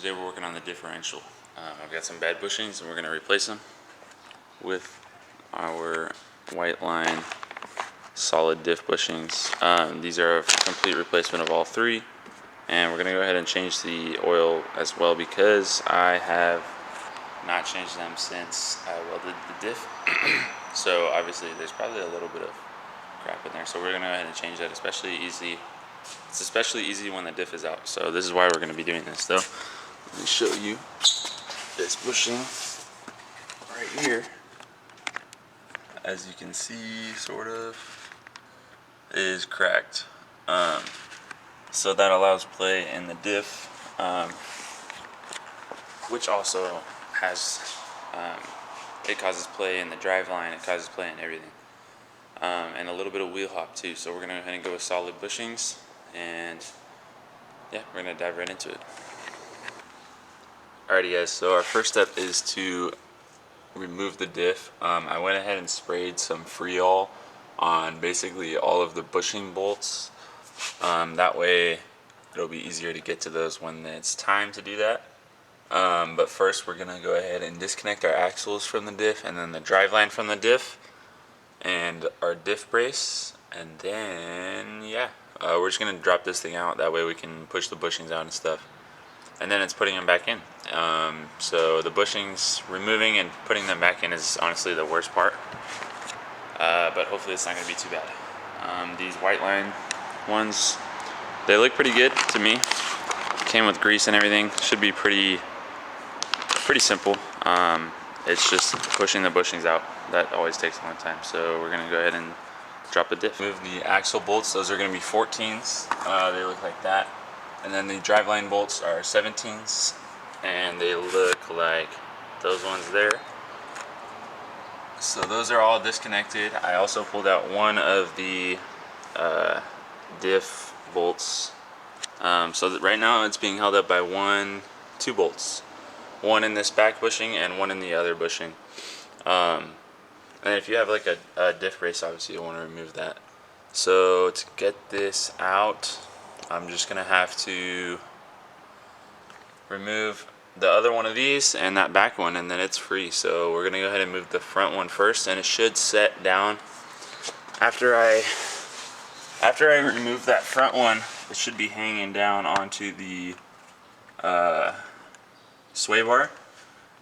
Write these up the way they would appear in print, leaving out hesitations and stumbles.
today we're working on the differential. I've got some bad bushings and we're going to replace them with our Whiteline solid diff bushings. These are a complete replacement of all three, and we're going to go ahead and change the oil as well because I have not changed them since I welded the diff. So obviously there's probably a little bit of crap in there, so we're going to go ahead and change that. It's especially easy when the diff is out, so this is why we're going to be doing this. Though, let me show you this bushing right here. As you can see, sort of is cracked, so that allows play in the diff, which also has it causes play in the drive line, it causes play in everything, and a little bit of wheel hop too. So we're gonna go ahead and go with solid bushings, and yeah, we're gonna dive right into it. Alrighty guys, so our first step is to remove the diff. I went ahead and sprayed some Freol on basically all of the bushing bolts. That way it'll be easier to get to those when it's time to do that. But first we're gonna go ahead and disconnect our axles from the diff, and then the driveline from the diff, and our diff brace, and then yeah, we're just gonna drop this thing out. That way we can push the bushings out and stuff. And then it's putting them back in. So the bushings, removing and putting them back in is honestly the worst part. But hopefully it's not going to be too bad. These Whiteline ones, they look pretty good to me. Came with grease and everything. Should be pretty simple. It's just pushing the bushings out. That always takes a long time. So we're going to go ahead and drop the diff. Move the axle bolts. Those are going to be 14s. They look like that. And then the driveline bolts are 17s, and they look like those ones there. So those are all disconnected. I also pulled out one of the diff bolts. So that right now it's being held up by two bolts. One in this back bushing and one in the other bushing. And if you have like a diff brace, obviously you'll want to remove that. So to get this out, I'm just gonna have to remove the other one of these and that back one, and then it's free. So we're gonna go ahead and move the front one first, and it should set down. After I remove that front one, it should be hanging down onto the sway bar,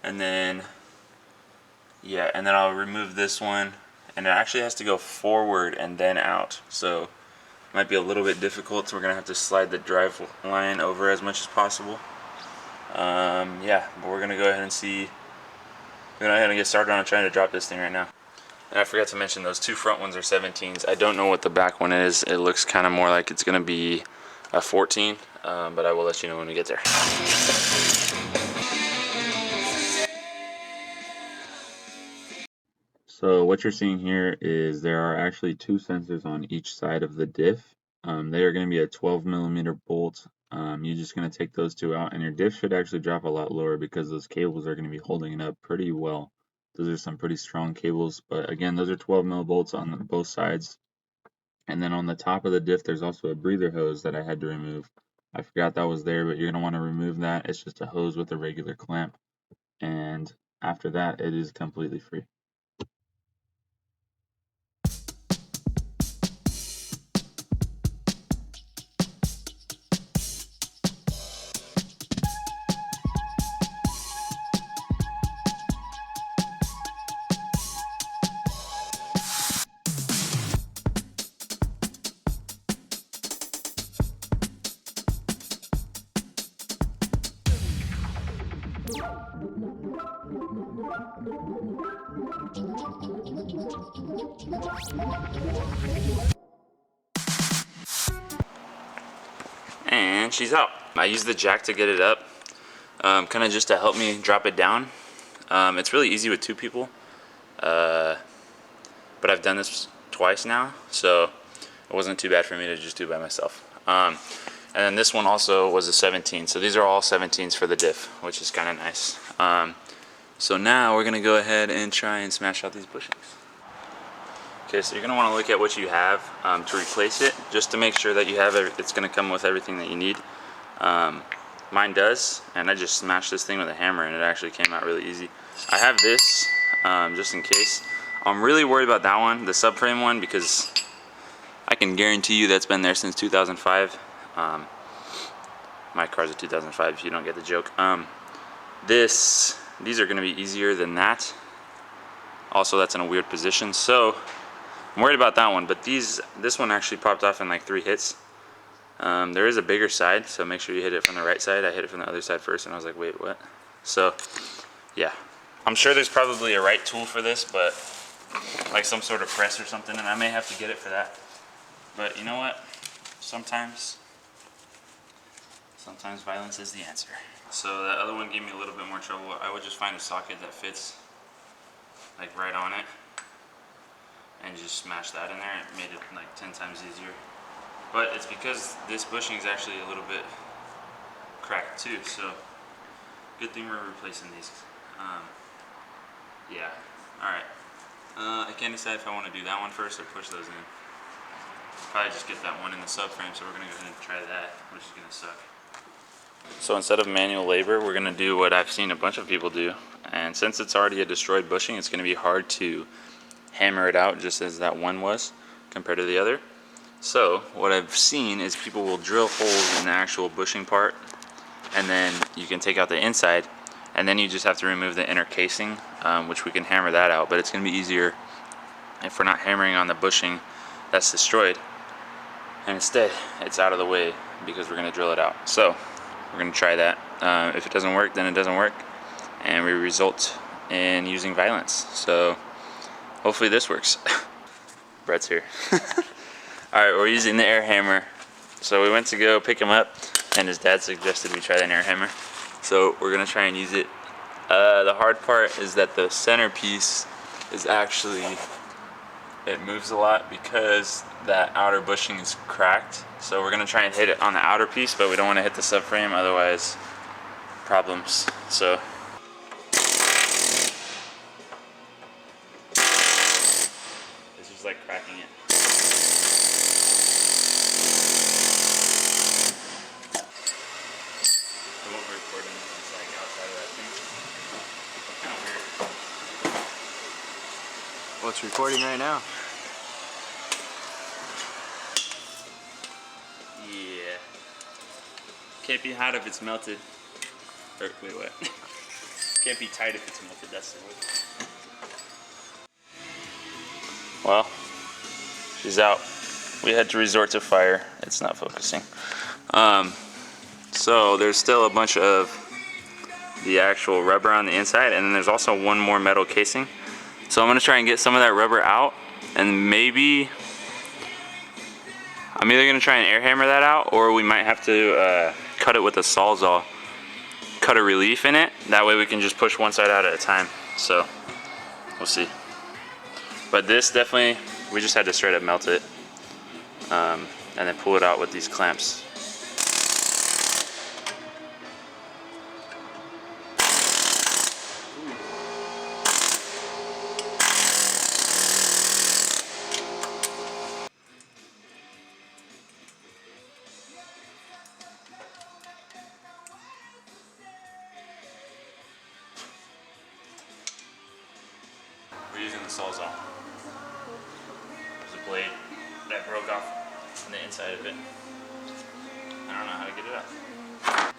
and then yeah, and then I'll remove this one, and it actually has to go forward and then out. So might be a little bit difficult, so we're gonna have to slide the drive line over as much as possible. Yeah, but we're gonna go ahead and get started on trying to drop this thing right now. And I forgot to mention, those two front ones are 17s. I don't know what the back one is. It looks kind of more like it's gonna be a 14, but I will let you know when we get there. So what you're seeing here is there are actually two sensors on each side of the diff. They are going to be a 12mm bolt. You're just going to take those two out, and your diff should actually drop a lot lower because those cables are going to be holding it up pretty well. Those are some pretty strong cables, but again, those are 12mm bolts on both sides. And then on the top of the diff, there's also a breather hose that I had to remove. I forgot that was there, but you're going to want to remove that. It's just a hose with a regular clamp, and after that, it is completely free. And she's out. I used the jack to get it up, kind of just to help me drop it down. It's really easy with two people, but I've done this twice now, so it wasn't too bad for me to just do it by myself. And then this one also was a 17, so these are all 17s for the diff, which is kind of nice. So now we're gonna go ahead and try and smash out these bushings. Okay, so you're going to want to look at what you have to replace it, just to make sure that you have it's going to come with everything that you need. Mine does, and I just smashed this thing with a hammer and it actually came out really easy. I have this just in case. I'm really worried about that one, the subframe one, because I can guarantee you that's been there since 2005. My car's a 2005 if you don't get the joke. These are gonna be easier than that. Also, that's in a weird position, so I'm worried about that one, but this one actually popped off in like 3 hits. There is a bigger side, so make sure you hit it from the right side. I hit it from the other side first, and I was like, wait, what? So, yeah. I'm sure there's probably a right tool for this, but like some sort of press or something, and I may have to get it for that. But you know what? Sometimes violence is the answer. So that other one gave me a little bit more trouble. I would just find a socket that fits like right on it and just smash that in there. It made it like 10 times easier. But it's because this bushing is actually a little bit cracked too, so good thing we're replacing these. Yeah, alright. I can't decide if I want to do that one first or push those in. Probably just get that one in the subframe, so we're going to go ahead and try that, which is going to suck. So instead of manual labor, we're going to do what I've seen a bunch of people do. And since it's already a destroyed bushing, it's going to be hard to hammer it out just as that one was compared to the other. So what I've seen is people will drill holes in the actual bushing part, and then you can take out the inside, and then you just have to remove the inner casing, which we can hammer that out, but it's going to be easier if we're not hammering on the bushing that's destroyed, and instead it's out of the way because we're going to drill it out. So we're going to try that. If it doesn't work, then it doesn't work, and we result in using violence. So hopefully this works. Brett's here. Alright, we're using the air hammer. So we went to go pick him up, and his dad suggested we try the air hammer. So we're going to try and use it. The hard part is that the centerpiece is actually, it moves a lot because that outer bushing is cracked. So we're going to try and hit it on the outer piece, but we don't want to hit the subframe, otherwise problems. So this is like cracking it. Well, it's recording right now. Yeah. Can't be hot if it's melted. Or, wait, what? Can't be tight if it's melted, that's the word. Well, she's out. We had to resort to fire. It's not focusing. So there's still a bunch of the actual rubber on the inside, and then there's also one more metal casing. So I'm gonna try and get some of that rubber out, and maybe I'm either gonna try and air hammer that out, or we might have to cut it with a Sawzall, cut a relief in it. That way we can just push one side out at a time. So we'll see. But this definitely, we just had to straight up melt it, and then pull it out with these clamps. We're using the Sawzall. There's a blade that broke off on the inside of it. I don't know how to get it out.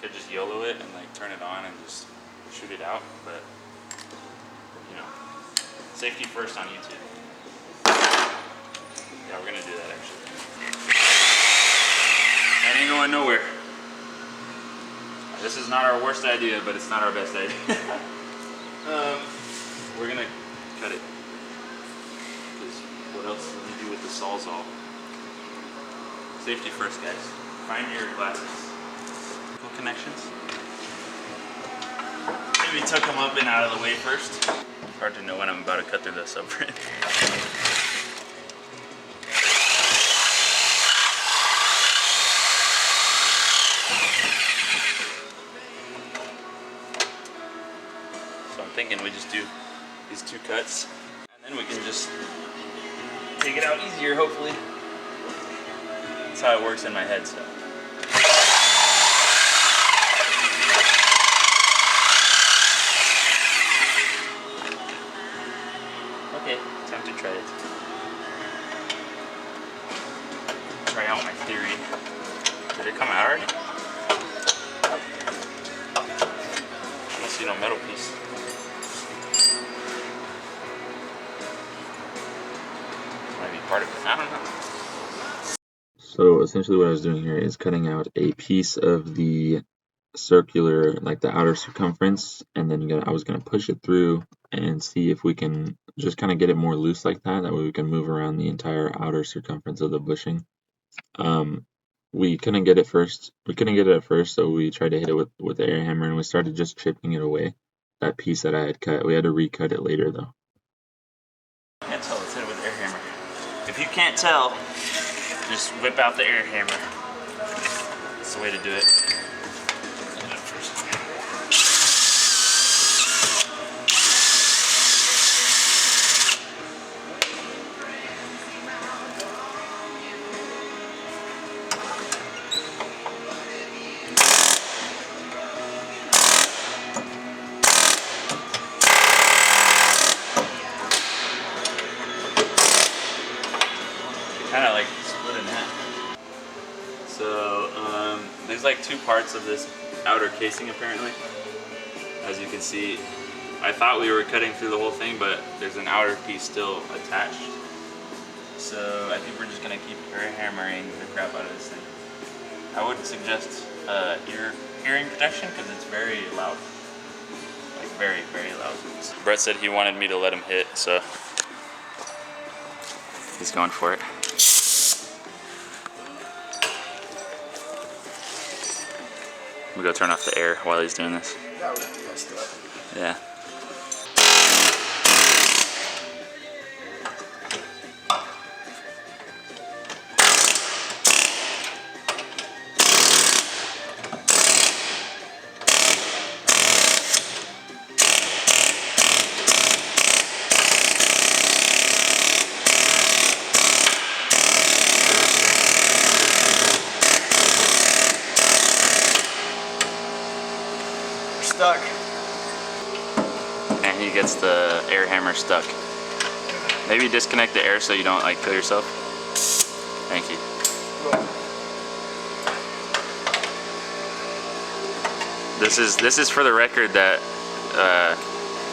Could just YOLO it and like turn it on and just shoot it out, but you know, safety first on YouTube. Yeah, we're gonna do that actually. That ain't going nowhere. This is not our worst idea, but it's not our best idea. We're gonna cut it. Because what else do you do with the Sawzall? Safety first, guys. Find your glasses. Cool connections. Maybe tuck them up and out of the way first. It's hard to know when I'm about to cut through the subframe. So I'm thinking we just do these 2 cuts, and then we can just take it out easier, hopefully. That's how it works in my head, so. see no metal piece. Might be part of it. I don't know. So essentially what I was doing here is cutting out a piece of the circular, like the outer circumference, and then I was gonna push it through and see if we can just kind of get it more loose like that. That way we can move around the entire outer circumference of the bushing. We couldn't get it first. We couldn't get it at first, so we tried to hit it with the air hammer, and we started just chipping it away. That piece that I had cut, we had to recut it later though. Can't tell. Let's hit it with the air hammer. If you can't tell, just whip out the air hammer. That's the way to do it. Kind of like split in half. So there's like two parts of this outer casing apparently. As you can see, I thought we were cutting through the whole thing, but there's an outer piece still attached. So I think we're just gonna keep air hammering the crap out of this thing. I would suggest hearing protection because it's very loud. Like very, very loud. Brett said he wanted me to let him hit, so he's going for it. We go turn off the air while he's doing this. Yeah. Stuck. And he gets the air hammer stuck. Maybe disconnect the air so you don't like kill yourself. Thank you. This is for the record that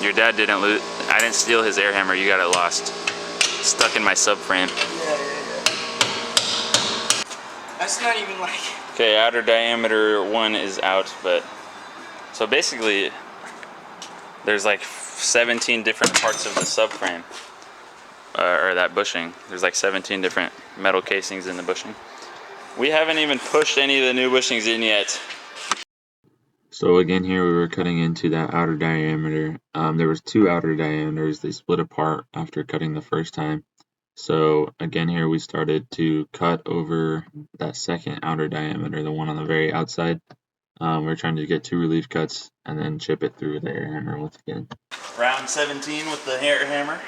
your dad didn't loot. I didn't steal his air hammer. You got it lost. Stuck in my subframe. Yeah. That's not even like. Okay, outer diameter 1 is out, but so basically there's like 17 different parts of the subframe, or that bushing. There's like 17 different metal casings in the bushing. We haven't even pushed any of the new bushings in yet. So again, here we were cutting into that outer diameter. There was two outer diameters. They split apart after cutting the first time. So again, here we started to cut over that second outer diameter, the one on the very outside. We're trying to get two relief cuts and then chip it through the air hammer once again. Round 17 with the air hammer.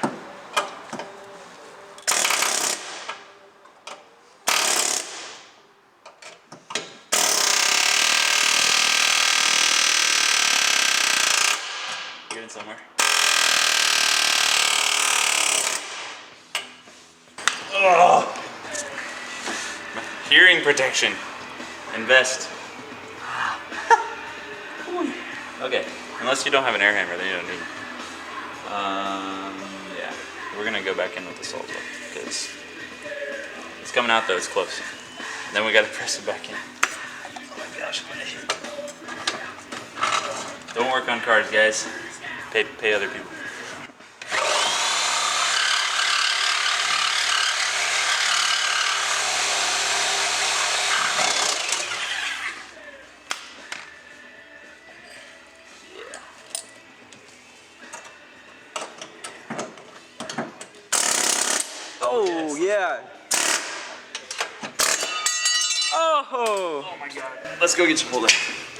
Get in somewhere. Oh! Hearing protection. Invest. Okay, unless you don't have an air hammer, then you don't need it. Yeah, we're gonna go back in with the salt though, because it's coming out though, it's close. Then we gotta press it back in. Oh my gosh. Don't work on cars, guys. Pay other people. Oh yeah. Oh. Oh my god. Let's go get Chipotle.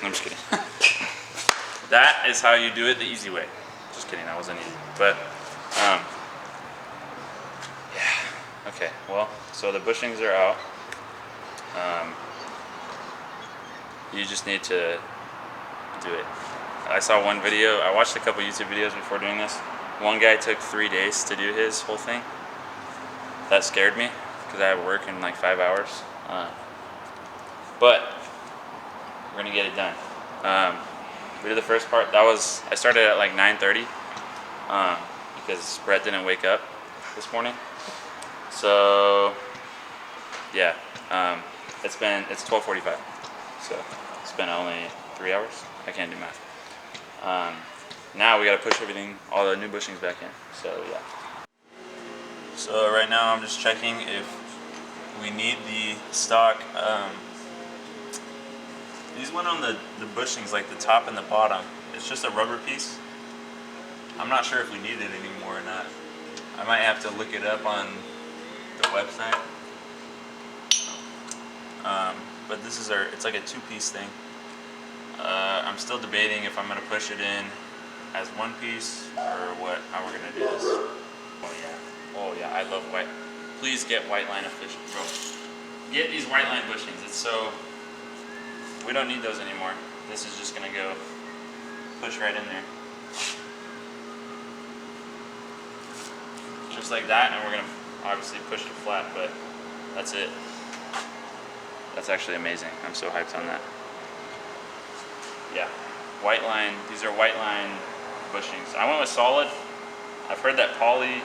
I'm just kidding. That is how you do it the easy way. Just kidding, that wasn't easy. But, yeah. Okay, well, so the bushings are out. You just need to do it. I saw one video, I watched a couple YouTube videos before doing this. One guy took 3 days to do his whole thing. That scared me, because I have work in like 5 hours. But we're gonna get it done. we did the first part. That was, I started at like 9:30 because Brett didn't wake up this morning. So yeah, it's 12:45. So it's been only 3 hours. I can't do math. Now we gotta push everything, all the new bushings back in. So yeah. So right now I'm just checking if we need the stock. These went on the bushings, like the top and the bottom. It's just a rubber piece. I'm not sure if we need it anymore or not. I might have to look it up on the website. But this is it's like a two-piece thing. I'm still debating if I'm gonna push it in as one piece or how we're gonna do this. Oh yeah, I love white. Please get Whiteline official, bro. Get these Whiteline bushings. It's so, we don't need those anymore. This is just gonna go push right in there. Just like that, and we're gonna obviously push it flat, but that's it. That's actually amazing. I'm so hyped on that. Yeah, Whiteline. These are Whiteline bushings. I went with solid. I've heard that poly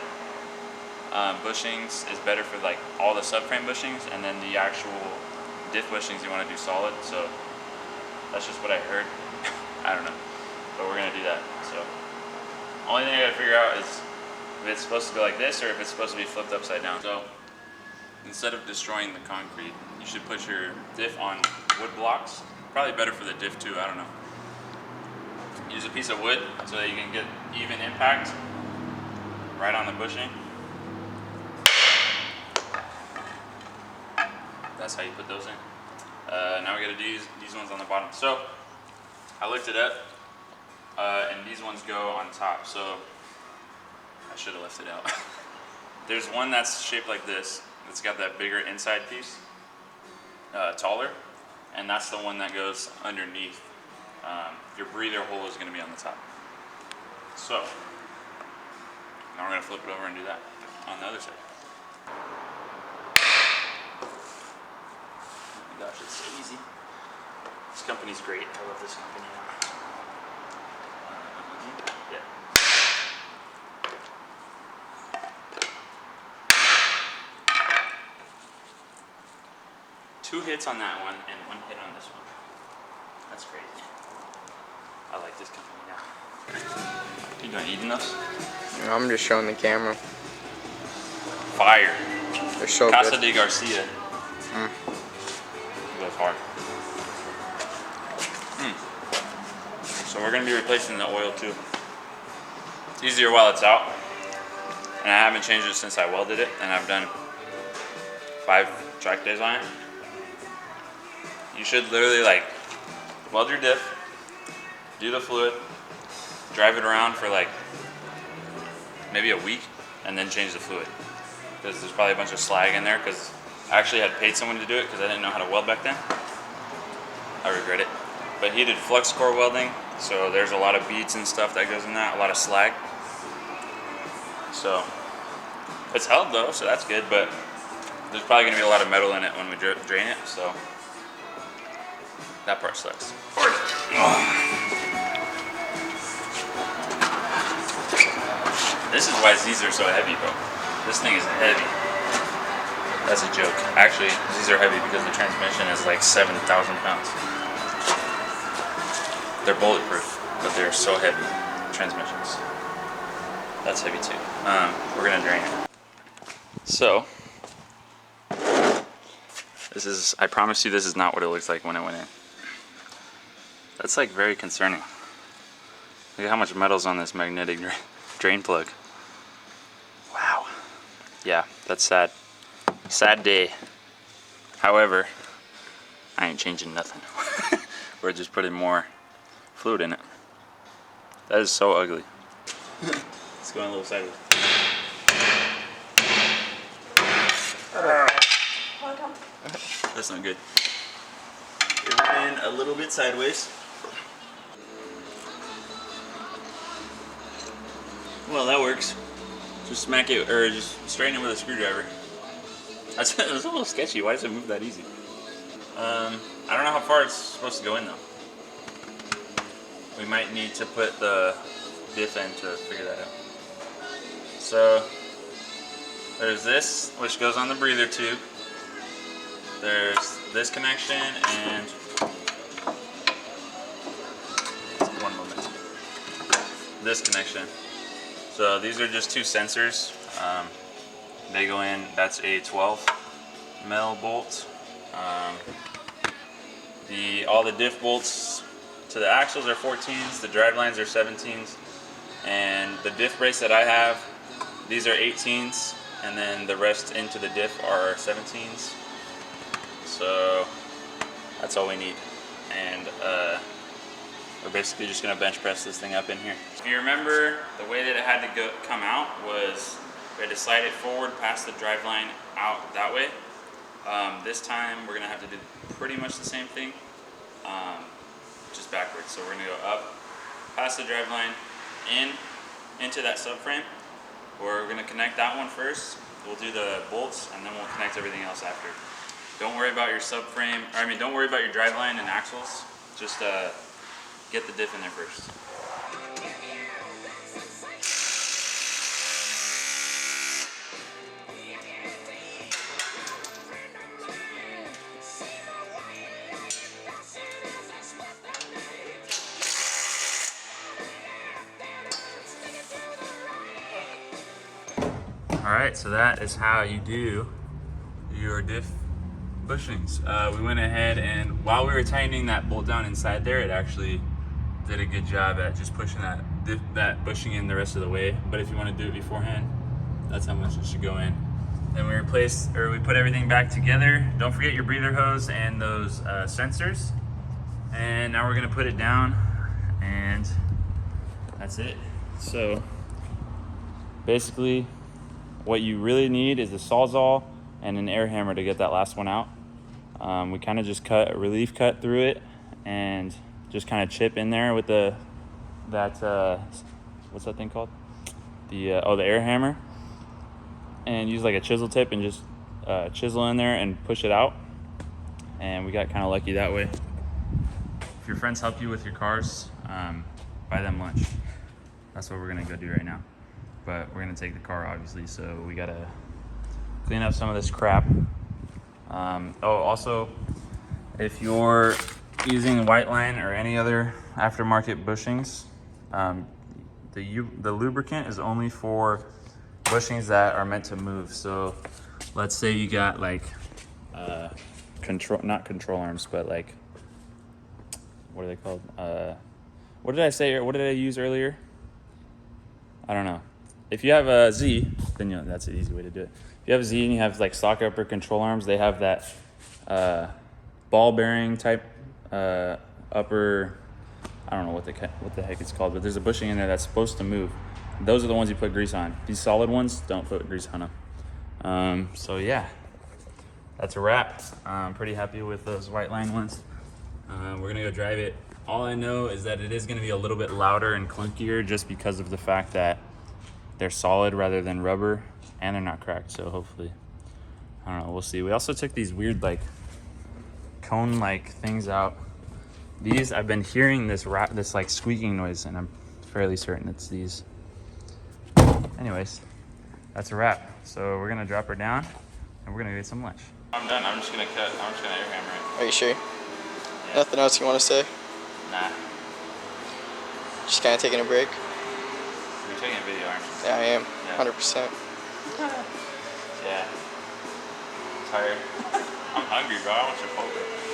bushings is better for like all the subframe bushings, and then the actual diff bushings you want to do solid. So that's just what I heard. I don't know, but we're gonna do that. So only thing I gotta figure out is if it's supposed to go like this or if it's supposed to be flipped upside down. So instead of destroying the concrete, you should put your diff on wood blocks. Probably better for the diff too, I don't know. Use a piece of wood so that you can get even impact right on the bushing. That's how you put those in. Now we gotta do these ones on the bottom. So I looked it up, and these ones go on top. So I should have left it out. There's one that's shaped like this. It's got that bigger inside piece, taller, and that's the one that goes underneath. Your breather hole is going to be on the top. So now we're going to flip it over and do that on the other side. Oh my gosh, it's so easy. This company's great. I love this company. Yeah. 2 hits on that one and 1 hit on this one. That's crazy. I like this company now. You doing, eating those? No, I'm just showing the camera. Fire. They're so Casa good. de Garcia. Go hard. So we're going to be replacing the oil too. It's easier while it's out. And I haven't changed it since I welded it. And I've done 5 track days on it. You should literally like weld your diff, do the fluid, drive it around for like maybe a week, and then change the fluid. Because there's probably a bunch of slag in there, because I actually had paid someone to do it because I didn't know how to weld back then. I regret it. But he did flux core welding, so there's a lot of beads and stuff that goes in that, a lot of slag. So it's held though, so that's good, but there's probably going to be a lot of metal in it when we drain it, so that part sucks. This is why these are so heavy, bro. This thing is heavy. That's a joke. Actually, these are heavy because the transmission is like 7,000 pounds. They're bulletproof, but they're so heavy, transmissions. That's heavy too. We're gonna drain it. So, I promise you this is not what it looks like when it went in. That's like very concerning. Look at how much metal's on this magnetic drain plug. Wow. Yeah, that's sad. Sad day. However, I ain't changing nothing. We're just putting more fluid in it. That is so ugly. It's going a little sideways. That's not good. It went in a little bit sideways. Well, that works. Just smack it, or just straighten it with a screwdriver. That's a little sketchy. Why does it move that easy? I don't know how far it's supposed to go in though. we might need to put the diff in to figure that out. So there's this, which goes on the breather tube. There's this connection and one moment. This connection. So these are just two sensors. They go in. That's a 12 mil bolt. All the diff bolts to the axles are 14s. The drive lines are 17s, and the diff brace that I have, these are 18s, and then the rest into the diff are 17s. So that's all we need, and we're basically just gonna bench press this thing up in here. If you remember, the way that it had to come out was we had to slide it forward past the drive line out that way. This time we're gonna have to do pretty much the same thing, just backwards. So we're gonna go up past the drive line into that subframe. We're gonna connect that one first. We'll do the bolts and then we'll connect everything else after. Don't worry about your subframe, don't worry about your drive line and axles. Just get the diff in there first. Alright, so that is how you do your diff bushings. We went ahead and while we were tightening that bolt down inside there, it actually did a good job at just pushing that bushing in the rest of the way. But if you want to do it beforehand, that's how much it should go in. Then we put everything back together. Don't forget your breather hose and those sensors. And now we're gonna put it down, and that's it. So basically, what you really need is a Sawzall and an air hammer to get that last one out. We kind of just cut a relief cut through it and just kind of chip in there with what's that thing called? The air hammer, and use like a chisel tip and just chisel in there and push it out. And we got kind of lucky that way. If your friends help you with your cars, buy them lunch. That's what we're gonna go do right now. But we're gonna take the car obviously, so we gotta clean up some of this crap. Also, if you're using Whiteline or any other aftermarket bushings, the lubricant is only for bushings that are meant to move. So let's say you got like not control arms, but like, what are they called? What did I say? What did I use earlier? I don't know. If you have a Z, then that's an easy way to do it. If you have a Z and you have like stock upper control arms, they have that ball bearing type upper. I don't know what the heck it's called, but there's a bushing in there that's supposed to move. Those are the ones you put grease on. These solid ones, don't put grease on them. So yeah, that's a wrap. I'm pretty happy with those Whiteline ones. We're gonna go drive it. All I know is that it is gonna be a little bit louder and clunkier just because of the fact that they're solid rather than rubber, and they're not cracked. So hopefully, I don't know, we'll see. We also took these weird like cone-like things out. These, I've been hearing this like squeaking noise, and I'm fairly certain it's these. Anyways, that's a wrap. So we're gonna drop her down, and we're gonna get some lunch. I'm done. I'm just gonna air hammer it. Are you sure? Yeah. Nothing else you want to say? Nah. Just kind of taking a break? You're taking a video, aren't you? Yeah, I am. Yeah. 100%. Yeah. Tired. I'm hungry, bro. I want Chipotle.